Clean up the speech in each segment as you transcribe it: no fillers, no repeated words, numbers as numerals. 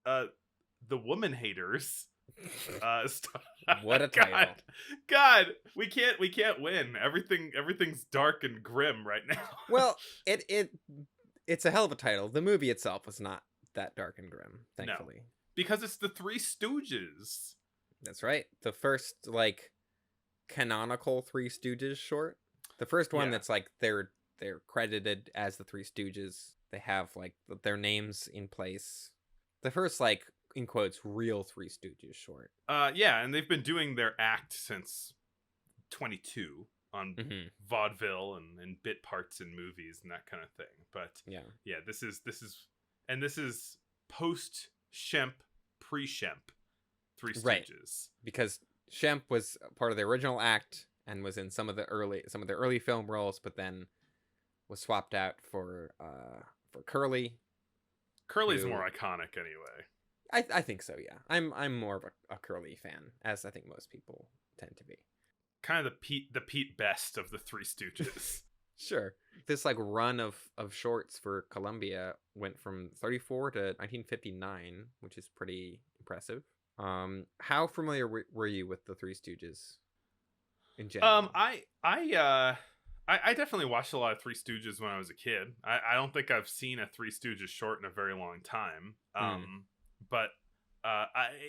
uh the Woman Haters. What a title. God, we can't win. Everything's dark and grim right now. Well, it's a hell of a title. The movie itself was not that dark and grim, No, thankfully. because it's the Three Stooges. That's right. The first canonical Three Stooges short. The first one Yeah. that's they're credited as the Three Stooges. They have their names in place. The first in quotes real Three Stooges short. Yeah, and they've been doing their act since 22 on vaudeville and bit parts in movies and that kind of thing. But yeah, this is post Shemp, pre Shemp, Three Stooges. Right. Because Shemp was part of the original act and was in some of the early film roles, but then was swapped out for Curly. Curly's more iconic anyway. I think so, yeah. I'm more of a Curly fan, as I think most people tend to be. Kind of the Pete Best of the Three Stooges. Sure. This run of shorts for Columbia went from 34 to 1959, which is pretty impressive. How familiar were you with the Three Stooges in general? I definitely watched a lot of Three Stooges when I was a kid. I don't think I've seen a Three Stooges short in a very long time. But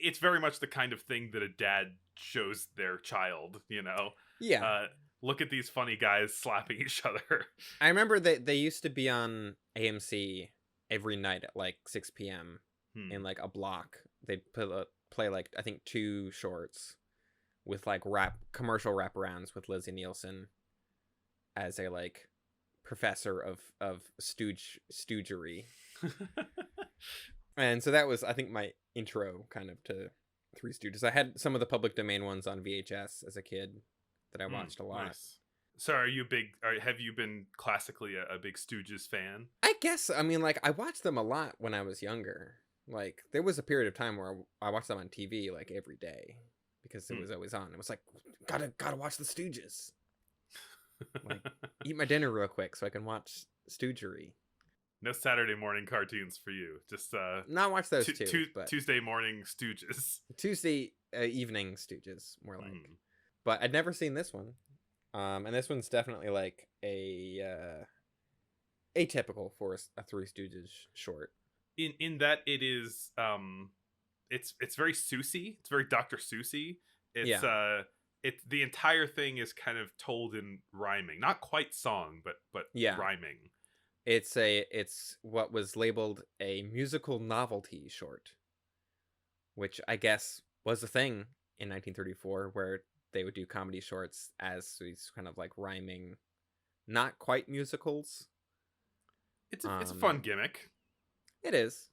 it's very much the kind of thing that a dad shows their child, you know? Yeah. Look at these funny guys slapping each other. I remember they used to be on AMC every night at 6 p.m. in a block. They'd play I think 2 shorts with commercial wraparounds with Lizzie Nielsen as a professor of stoogery. And so that was, I think, my intro kind of to Three Stooges. I had some of the public domain ones on VHS as a kid that I watched a lot. Nice. So have you been classically a big Stooges fan? I guess. I mean, I watched them a lot when I was younger. There was a period of time where I watched them on TV every day because it was always on. It was gotta watch the Stooges. Eat my dinner real quick so I can watch Stoogery. No Saturday morning cartoons for you. Just not watch those but Tuesday morning Stooges. Tuesday evening Stooges, more like. But I'd never seen this one, and this one's definitely atypical for a Three Stooges short. In that it is, it's very Seussy. It's very Dr. Seussy. It's the entire thing is kind of told in rhyming, not quite song, but rhyming. It's what was labeled a musical novelty short, which I guess was a thing in 1934, where they would do comedy shorts as these kind of rhyming, not quite musicals. It's a fun gimmick. It is,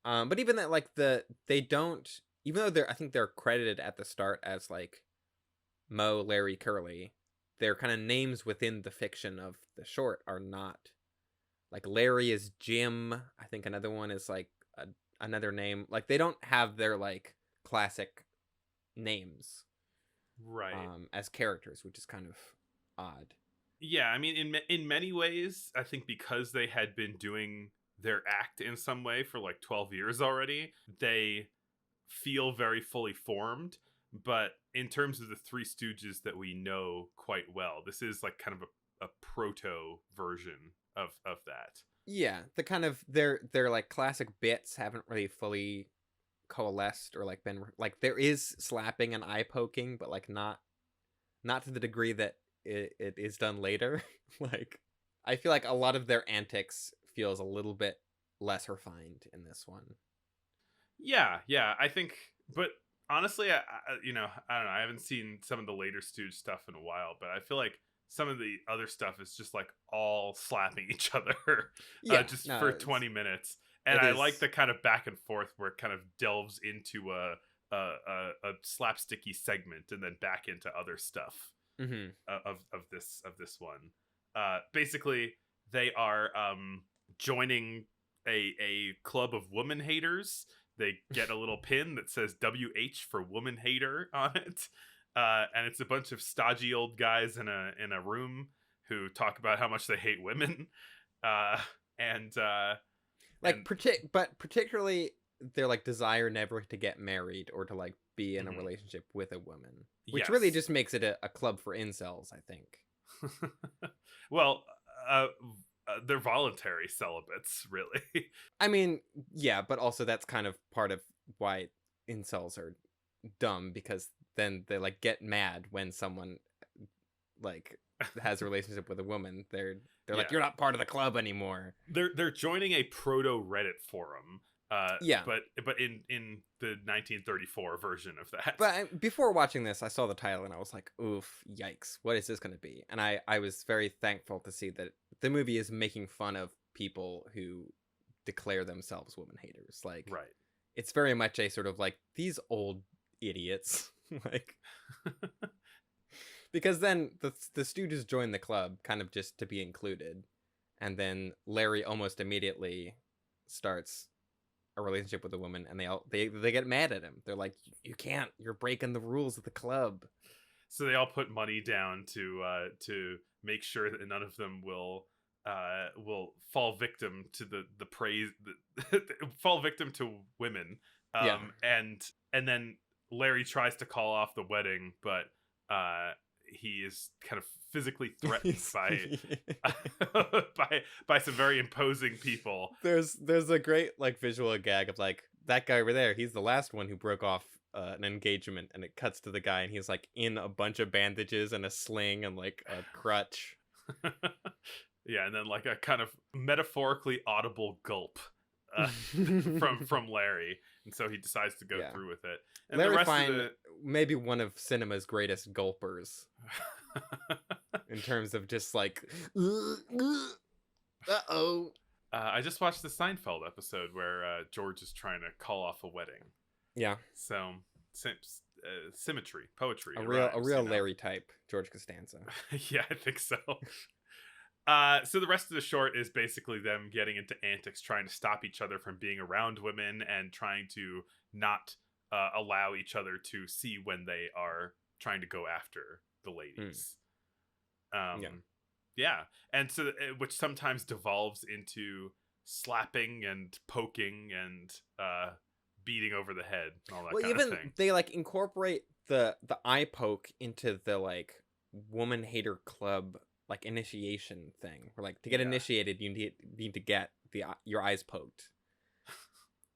but even that they don't, even though I think they're credited at the start as Moe, Larry, Curly, their kind of names within the fiction of the short are not. Larry is Jim. I think another one is another name. They don't have their classic names, right? As characters, which is kind of odd. Yeah, I mean, in many ways, I think because they had been doing their act in some way for 12 years already, they feel very fully formed. But in terms of the Three Stooges that we know quite well, this is kind of a proto version of that. Yeah, the kind of their classic bits haven't really fully coalesced or been there is slapping and eye poking, but not to the degree that it is done later. I feel a lot of their antics feels a little bit less refined in this one. Yeah, I think, but honestly, I don't know. I haven't seen some of the later Stooge stuff in a while, but I feel some of the other stuff is just all slapping each other for 20 minutes. And I like the kind of back and forth where it kind of delves into a slapsticky segment and then back into other stuff of this one. Basically, they are joining a club of woman haters. They get a little pin that says WH for woman hater on it. And it's a bunch of stodgy old guys in a room who talk about how much they hate women. But particularly their like desire never to get married or to like be in a Mhm. relationship with a woman, which really Yes. just makes it a club for incels, I think. Well, they're voluntary celibates, really. I mean, yeah, but also that's kind of part of why incels are dumb, because then they like get mad when someone like has a relationship with a woman. They're like, Yeah. you're not part of the club anymore. They're joining a proto Reddit forum, Yeah. but in the 1934 version of that. But before watching this, I saw the title and I was like, oof, yikes, what is this going to be? And I was very thankful to see that the movie is making fun of people who declare themselves woman haters. Like, Right. it's very much a sort of like, these old idiots. Like, because then the Stooges join the club kind of just to be included. And then Larry almost immediately starts a relationship with a woman, and they get mad at him. They're like, you can't, you're breaking the rules of the club. So they all put money down to make sure that none of them will fall victim to the praise fall victim to women. Yeah. And then Larry tries to call off the wedding, but he is kind of physically threatened by by some very imposing people. There's a great like visual gag of like, that guy over there, he's the last one who broke off an engagement, and it cuts to the guy and he's like in a bunch of bandages and a sling and like a crutch. Yeah, and then like a kind of metaphorically audible gulp from Larry, and so he decides to go Yeah. Larry through with it. And the rest Fine, of the maybe one of cinema's greatest gulpers in terms of just like, uh-oh. I just watched the Seinfeld episode where George is trying to call off a wedding. Yeah. So symmetry, poetry, A it real rhymes, real Larry type, George Costanza. Yeah, I think so. So the rest of the short is basically them getting into antics, trying to stop each other from being around women and trying to not allow each other to see when they are trying to go after the ladies. Yeah. Yeah, and so which sometimes devolves into slapping and poking and beating over the head and all that Well, kind of even thing. they like incorporate the eye poke into the like woman hater club like initiation thing. Where like to get Yeah. initiated, you need to get your eyes poked.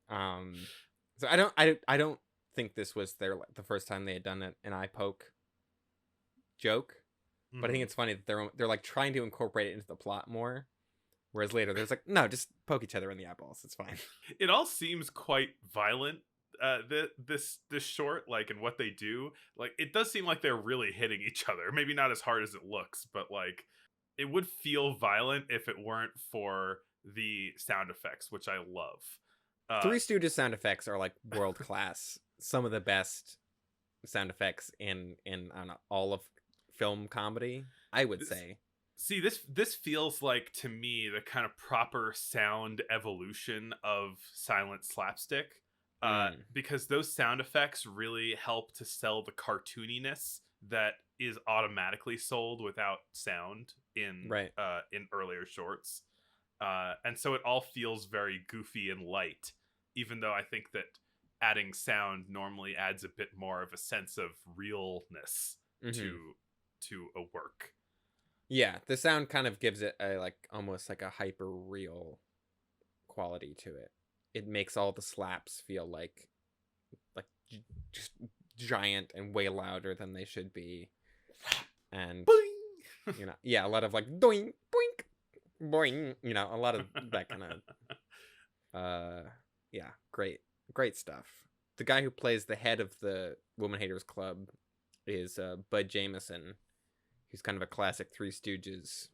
So I don't think this was the first time they had done an eye poke joke, but I think it's funny that they're like trying to incorporate it into the plot more. Whereas later there's like, no, just poke each other in the eyeballs. It's fine. It all seems quite violent. This short, like, and what they do, like, it does seem like they're really hitting each other. Maybe not as hard as it looks, but like, it would feel violent if it weren't for the sound effects, which I love. Three Stooges sound effects are like world class. Some of the best sound effects in I don't know, all of film comedy, I would say. See, this feels like to me the kind of proper sound evolution of silent slapstick, because those sound effects really help to sell the cartooniness that is automatically sold without sound in earlier shorts, and so it all feels very goofy and light, even though I think that adding sound normally adds a bit more of a sense of realness to a work. Yeah, the sound kind of gives it a like almost like a hyper real quality to it. It makes all the slaps feel like just giant and way louder than they should be. And Boing! you know, yeah, a lot of like doink, boink, boing, you know, a lot of that kind of yeah, great stuff. The guy who plays the head of the Woman Haters Club is Bud Jameson. He's kind of a classic Three Stooges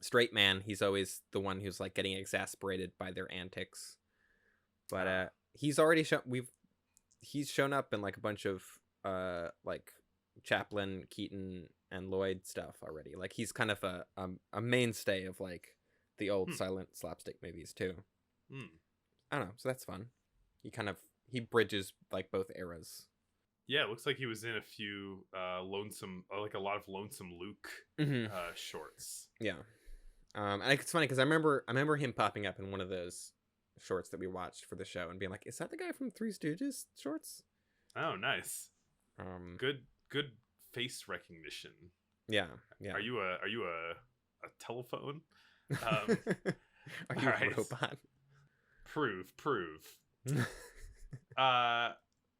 straight man. He's always the one who's like getting exasperated by their antics. But he's already he's shown up in like a bunch of like Chaplin, Keaton, and Lloyd stuff already. Like he's kind of a mainstay of like the old silent slapstick movies too. I don't know, so that's fun. He bridges like both eras. Yeah, it looks like he was in a few like a lot of Lonesome Luke shorts. Yeah, and it's funny because I remember him popping up in one of those shorts that we watched for the show and being like, is that the guy from Three Stooges shorts? Oh, nice. Um, Good face recognition. yeah, yeah. Are you a telephone? Um, Are all you right. a robot? Prove.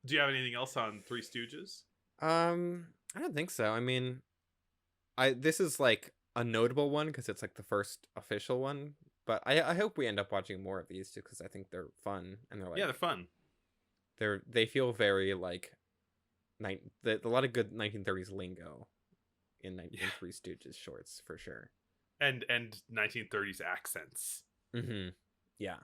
Do you have anything else on Three Stooges? I don't think so. I mean, this is like a notable one because it's like the first official one. But I hope we end up watching more of these too because I think they're fun and they're Yeah, like they're fun. they feel very like a lot of good 1930s lingo in Three Stooges shorts for sure. And 1930s accents. Mm-hmm. Yeah.